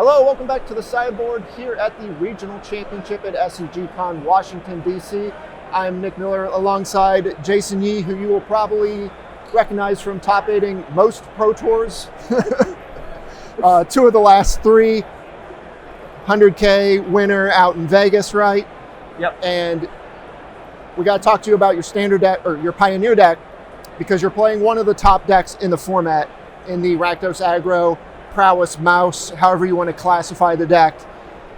Hello, welcome back to the sideboard here at the Regional Championship at SCG-Con, Washington, D.C. I'm Nick Miller alongside Jason Yee, who you will probably recognize from top-aiding most Pro Tours. 2 of the last 3. 100K winner out in Vegas, right? Yep. And we got to talk to you about your standard deck, or your Pioneer deck, because you're playing one of the top decks in the format in the Rakdos Aggro, Prowess, Mouse, however you want to classify the deck.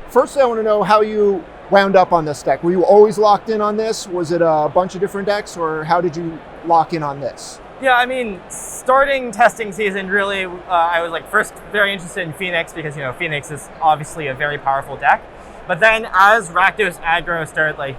First, I want to know how you wound up on this deck. Were you always locked in on this? Was it a bunch of different decks, or how did you lock in on this? Yeah, I mean, starting testing season, really, I was first very interested in Phoenix because, Phoenix is obviously a very powerful deck. But then as Rakdos Aggro started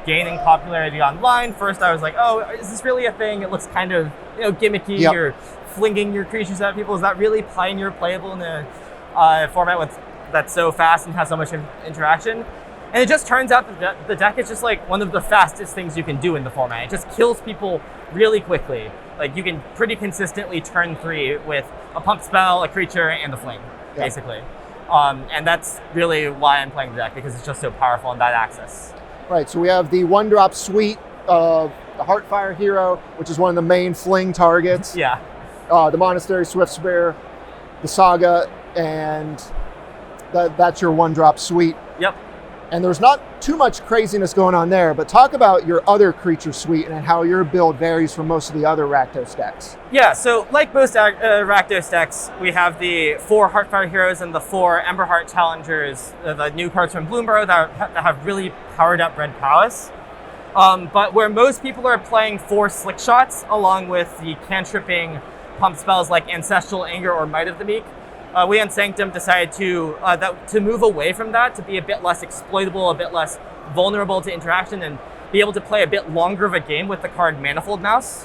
gaining popularity online, first I was like, oh, is this really a thing? It looks kind of, gimmicky. Yep. You're flinging your creatures at people. Is that really Pioneer playable in a format that's so fast and has so much interaction? And it just turns out that the deck is just one of the fastest things you can do in the format. It just kills people really quickly. You can pretty consistently turn 3 with a pump spell, a creature, and a fling, basically. And that's really why I'm playing the deck, because it's just so powerful on that axis. Right, so we have the 1-drop suite of the Heartfire Hero, which is one of the main fling targets. Yeah. The Monastery Swiftspear, the Saga, and that's your 1-drop suite. Yep. And there's not too much craziness going on there, but talk about your other creature suite and how your build varies from most of the other Rakdos decks. Yeah, so like most Rakdos decks, we have the 4 Heartfire Heroes and the 4 Emberheart Challengers, the new cards from Bloomburrow that have really powered up red prowess. But where most people are playing 4 Slick Shots, along with the cantripping pump spells like Ancestral Anger or Might of the Meek, we on Sanctum decided to move away from that, to be a bit less exploitable, a bit less vulnerable to interaction, and be able to play a bit longer of a game with the card Manifold Mouse,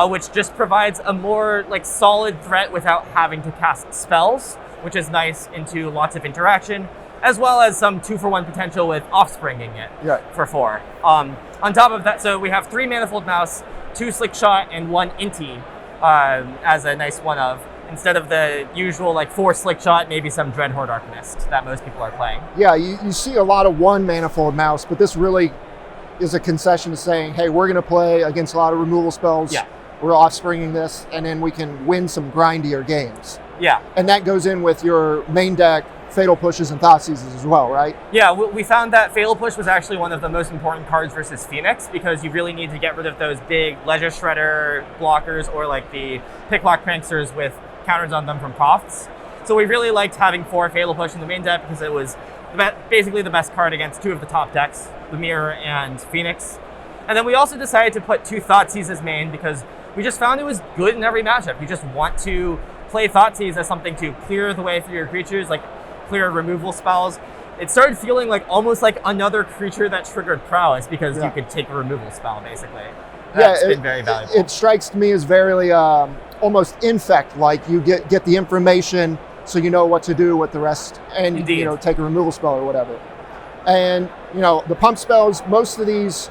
which just provides a more solid threat without having to cast spells, which is nice into lots of interaction, as well as some 2-for-1 potential with offspringing it for 4. On top of that, so we have 3 Manifold Mouse, 2 Slick Shot, and 1 Inti as a nice one of, instead of the usual 4 Slick Shot, maybe some Dreadhorde Arcanist that most people are playing. Yeah, you see a lot of 1 Manifold Mouse, but this really is a concession to saying, hey, we're going to play against a lot of removal spells. Yeah. We're offspringing this, and then we can win some grindier games. Yeah. And that goes in with your main deck, Fatal Pushes and Thoughtseizes as well, right? Yeah, we found that Fatal Push was actually one of the most important cards versus Phoenix, because you really need to get rid of those big Ledger Shredder blockers, or the Picklock Pranksters with counters on them from Profts. So we really liked having 4 Fatal Push in the main deck, because it was basically the best card against 2 of the top decks, the Mirror and Phoenix. And then we also decided to put 2 Thoughtseize as main, because we just found it was good in every matchup. You just want to play Thoughtseize as something to clear the way for your creatures, clear removal spells. It started feeling almost like another creature that triggered prowess, because you could take a removal spell, basically. That's been very valuable. It strikes to me as very almost infect, you get the information so you know what to do with the rest, and Indeed. Take a removal spell or whatever. And the pump spells, most of these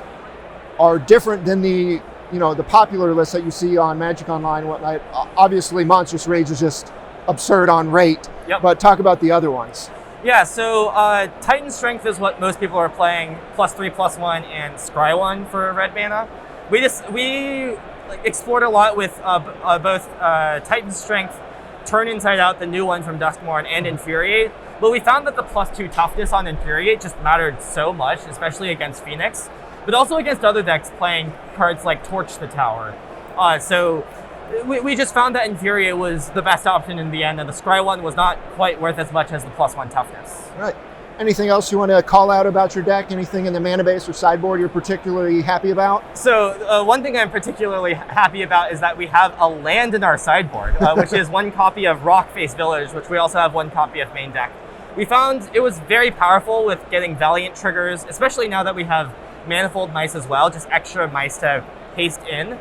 are different than the the popular list that you see on Magic Online and whatnot. Obviously, Monstrous Rage is just absurd on rate. Yep. But talk about the other ones. Yeah, so Titan Strength is what most people are playing, +3/+1, and Scry 1 for red mana. We explored a lot with both Titan Strength, Turn Inside Out, the new one from Duskmourn, and Infuriate. But we found that the +2 toughness on Infuriate just mattered so much, especially against Phoenix, but also against other decks playing cards like Torch the Tower. So we just found that Infuriate was the best option in the end, and the Scry 1 was not quite worth as much as the +1 toughness. All right. Anything else you want to call out about your deck? Anything in the mana base or sideboard you're particularly happy about? So one thing I'm particularly happy about is that we have a land in our sideboard, which is 1 copy of Rockface Village, which we also have 1 copy of main deck. We found it was very powerful with getting Valiant triggers, especially now that we have Manifold Mice as well, just extra mice to paste in.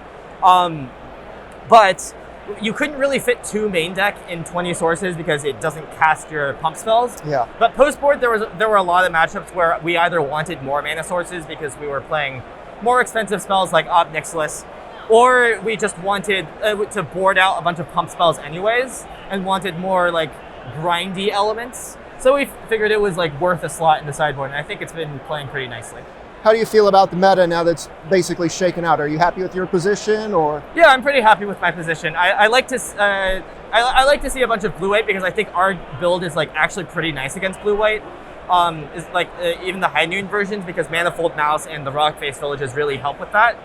But you couldn't really fit 2 main deck in 20 sources because it doesn't cast your pump spells. Yeah. But post-board, there were a lot of matchups where we either wanted more mana sources because we were playing more expensive spells like Ob Nixilis, or we just wanted to board out a bunch of pump spells anyways and wanted more grindy elements. So we figured it was like worth a slot in the sideboard, and I think it's been playing pretty nicely. How do you feel about the meta now that's basically shaken out? Are you happy with your position, or? Yeah, I'm pretty happy with my position. I like to I like to see a bunch of blue-white because I think our build is like actually pretty nice against blue-white. Is like even the high noon versions, because Manifold Mouse and the Rock Face Villages really help with that.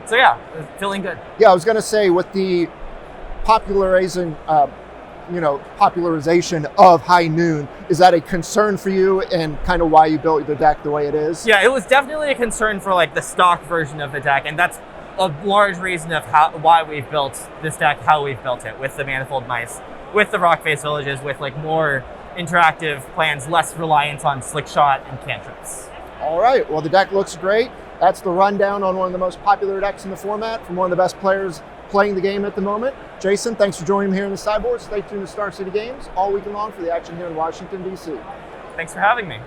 So yeah, feeling good. Yeah, I was gonna say with the popularization of high noon, is that a concern for you and kind of why you built the deck the way it is? Yeah, it was definitely a concern for like the stock version of the deck, and that's a large reason of why we've built this deck, how we've built it, with the Manifold Mice, with the Rock Face Villages, with like more interactive plans, less reliance on slick shot and cantrips. All right, well, the deck looks great. That's the rundown on one of the most popular decks in the format from one of the best players playing the game at the moment. Jason, thanks for joining me here in the sideboard. Stay tuned to Star City Games all weekend long for the action here in Washington, D.C. Thanks for having me.